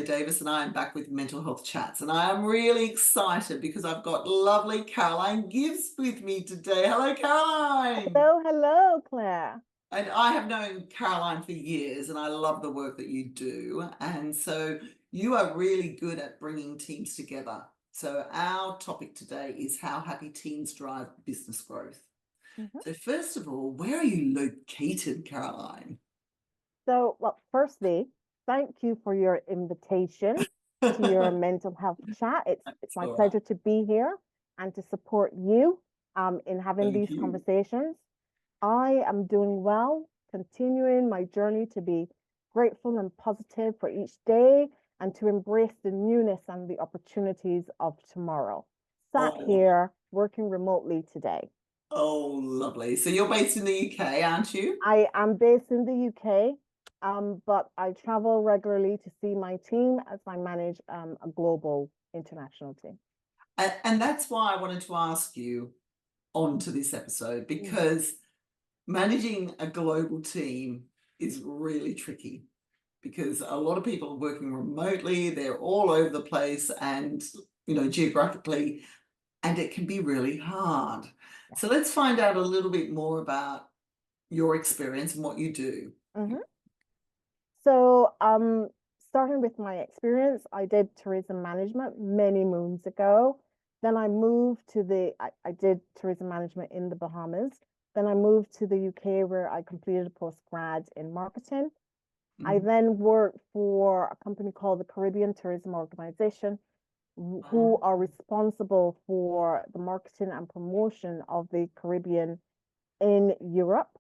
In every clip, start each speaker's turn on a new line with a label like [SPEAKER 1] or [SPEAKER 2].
[SPEAKER 1] Clare Davis, and I am back with Mental Health Chats. And I am really excited because I've got lovely Caroline Gibbs with me today. Hello, Caroline.
[SPEAKER 2] Hello, hello, Claire.
[SPEAKER 1] And I have known Caroline for years, and I love the work that you do. And so you are really good at bringing teams together. So our topic today is how happy teams drive business growth. So first of all, where are you located, Caroline?
[SPEAKER 2] So, well, firstly, thank you for your invitation to your mental health chat. It's my
[SPEAKER 1] All right.
[SPEAKER 2] pleasure to be here and to support you in having
[SPEAKER 1] Thank
[SPEAKER 2] these
[SPEAKER 1] you.
[SPEAKER 2] conversations. I am doing well, continuing my journey to be grateful and positive for each day and to embrace the newness and the opportunities of tomorrow. Sat
[SPEAKER 1] Oh,
[SPEAKER 2] here working remotely today.
[SPEAKER 1] oh, lovely. So you're based in the UK, aren't you?
[SPEAKER 2] I am based in the UK, but I travel regularly to see my team as I manage a global international team.
[SPEAKER 1] And that's why I wanted to ask you onto this episode, because managing a global team is really tricky because a lot of people are working remotely, they're all over the place and, geographically, and it can be really hard. So let's find out a little bit more about your experience and what you do.
[SPEAKER 2] So, starting with my experience, I did tourism management many moons ago. Then I moved to I did tourism management in the Bahamas. Then I moved to the UK where I completed a postgrad in marketing. I then worked for a company called the Caribbean Tourism Organization, who are responsible for the marketing and promotion of the Caribbean in Europe.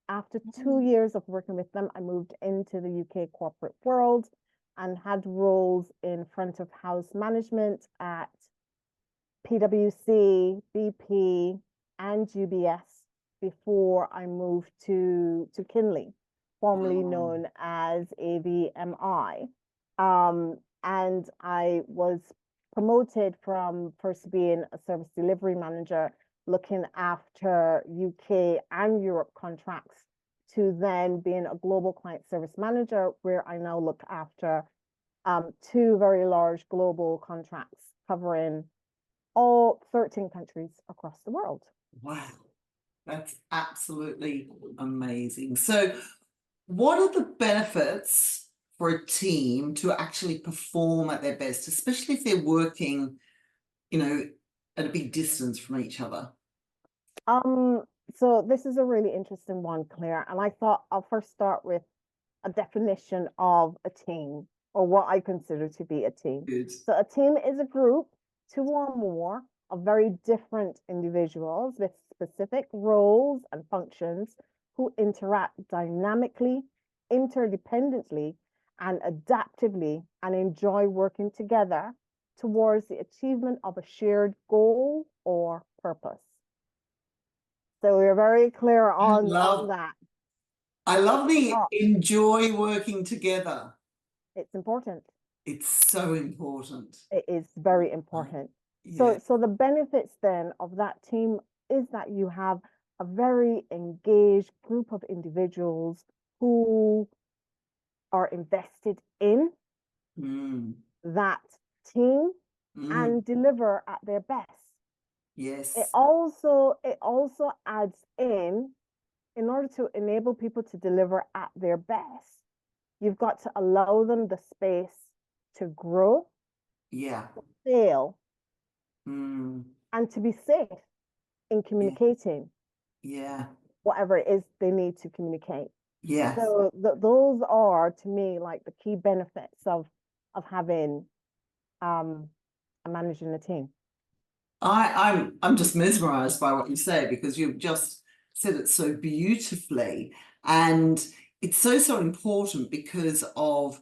[SPEAKER 2] After 2 years of working with them, I moved into the UK corporate world and had roles in front of house management at PwC, BP, and UBS before I moved to Kinley, formerly known as AVMI. And I was promoted from first being a service delivery manager looking after UK and Europe contracts to then being a global client service manager, where I now look after two very large global contracts covering all 13 countries across the world.
[SPEAKER 1] Wow, that's absolutely amazing. So what are the benefits for a team to actually perform at their best, especially if they're working, at a big distance from each other?
[SPEAKER 2] So this is a really interesting one, Claire, and I thought I'll first start with a definition of a team, or what I consider to be a team.
[SPEAKER 1] Good.
[SPEAKER 2] So a team is a group, two or more, of very different individuals with specific roles and functions who interact dynamically, interdependently, and adaptively, and enjoy working together towards the achievement of a shared goal or purpose. So we're very clear on that.
[SPEAKER 1] I love the enjoy working together.
[SPEAKER 2] It's important.
[SPEAKER 1] It's so important.
[SPEAKER 2] It is very important.
[SPEAKER 1] Yeah.
[SPEAKER 2] So the benefits then of that team is that you have a very engaged group of individuals who are invested in that team and deliver at their best.
[SPEAKER 1] Yes.
[SPEAKER 2] It also adds in order to enable people to deliver at their best, you've got to allow them the space to grow, fail, and to be safe in communicating whatever it is they need to communicate.
[SPEAKER 1] Yes.
[SPEAKER 2] So those are, to me, like the key benefits of having managing a team.
[SPEAKER 1] I'm just mesmerized by what you say, because you've just said it so beautifully, and it's so important because of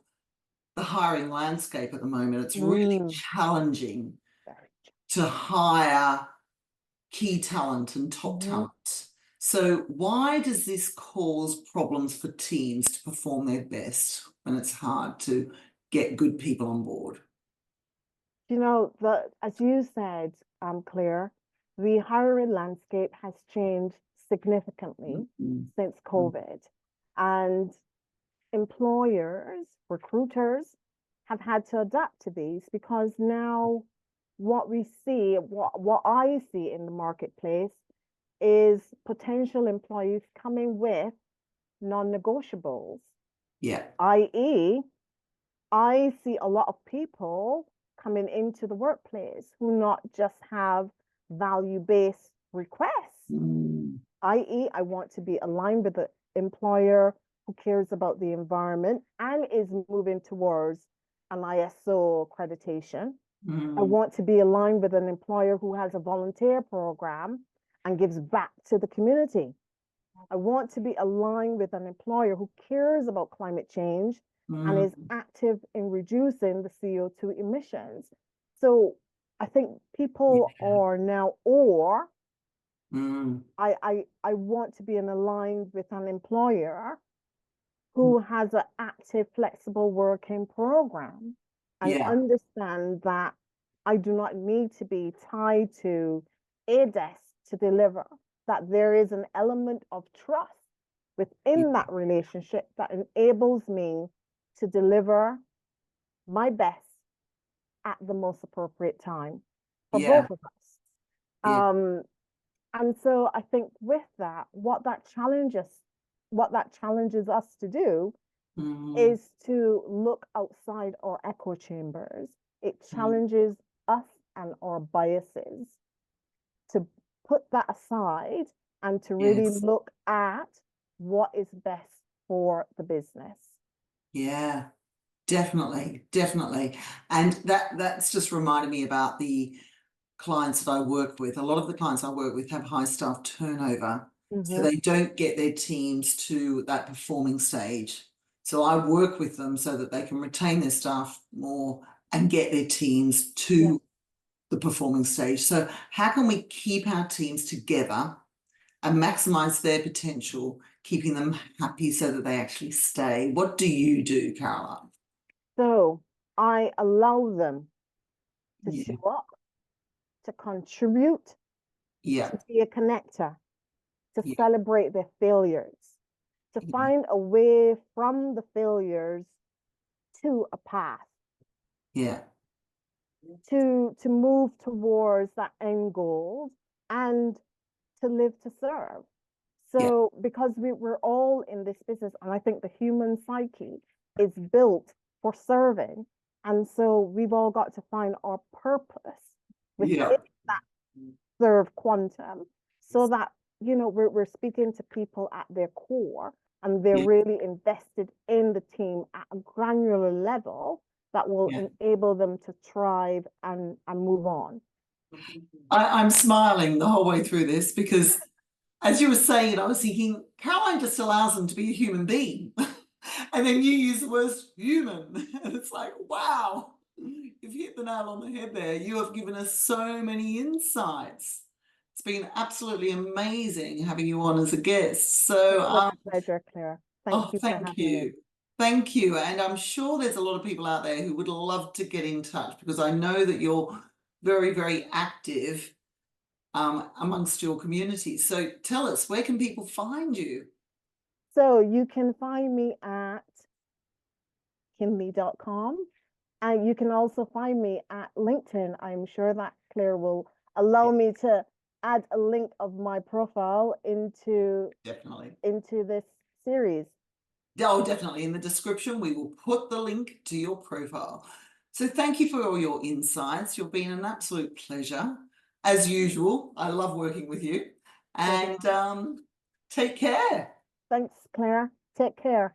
[SPEAKER 1] the hiring landscape at the moment. It's really challenging to hire key talent and top talent. So why does this cause problems for teams to perform their best when it's hard to get good people on board?
[SPEAKER 2] As you said, Claire, the hiring landscape has changed significantly since COVID, and employers, recruiters have had to adapt to these, because now what we see, what I see in the marketplace is potential employees coming with non-negotiables,
[SPEAKER 1] Yeah.
[SPEAKER 2] i.e., I see a lot of people coming into the workplace who not just have value-based requests, i.e., I want to be aligned with the employer who cares about the environment and is moving towards an ISO accreditation. I want to be aligned with an employer who has a volunteer program and gives back to the community. I want to be aligned with an employer who cares about climate change and is active in reducing the CO2 emissions. So I think people are now, or I want to be aligned with an employer who has an active, flexible working program and understand that I do not need to be tied to a desk to deliver, that there is an element of trust within that relationship that enables me to deliver my best at the most appropriate time for both of us. And so I think with that, what that challenges us to do is to look outside our echo chambers. It challenges us and our biases to put that aside and to really look at what is best for the business.
[SPEAKER 1] Yeah, definitely, definitely. And that's just reminded me about the clients that I work with. A lot of the clients I work with have high staff turnover, so they don't get their teams to that performing stage. So I work with them so that they can retain their staff more and get their teams to the performing stage. So how can we keep our teams together and maximize their potential, keeping them happy so that they actually stay? What do you do, Caroline?
[SPEAKER 2] So I allow them to show up, to contribute, to be a connector, to celebrate their failures, to find a way from the failures to a path. To move towards that end goal and to live to serve. So because we're all in this business, and I think the human psyche is built for serving, and so we've all got to find our purpose within that serve quantum, so that, you know, we're speaking to people at their core, and they're really invested in the team at a granular level that will enable them to thrive and move on.
[SPEAKER 1] I'm smiling the whole way through this because as you were saying it, I was thinking, Caroline just allows them to be a human being. And then you use the word human. And it's like, wow, you've hit the nail on the head there. You have given us so many insights. It's been absolutely amazing having you on as a guest. So,
[SPEAKER 2] my pleasure, Claire. Thank you for having me.
[SPEAKER 1] Thank you. And I'm sure there's a lot of people out there who would love to get in touch, because I know that you're very, very active amongst your community. So tell us, where can people find you?
[SPEAKER 2] So you can find me at kinley.com, and you can also find me at LinkedIn. I'm sure that Claire will allow me to add a link of my profile into this series.
[SPEAKER 1] Oh, definitely. In the description, we will put the link to your profile. So thank you for all your insights. You've been an absolute pleasure. As usual, I love working with you. And take care.
[SPEAKER 2] Thanks, Claire. Take care.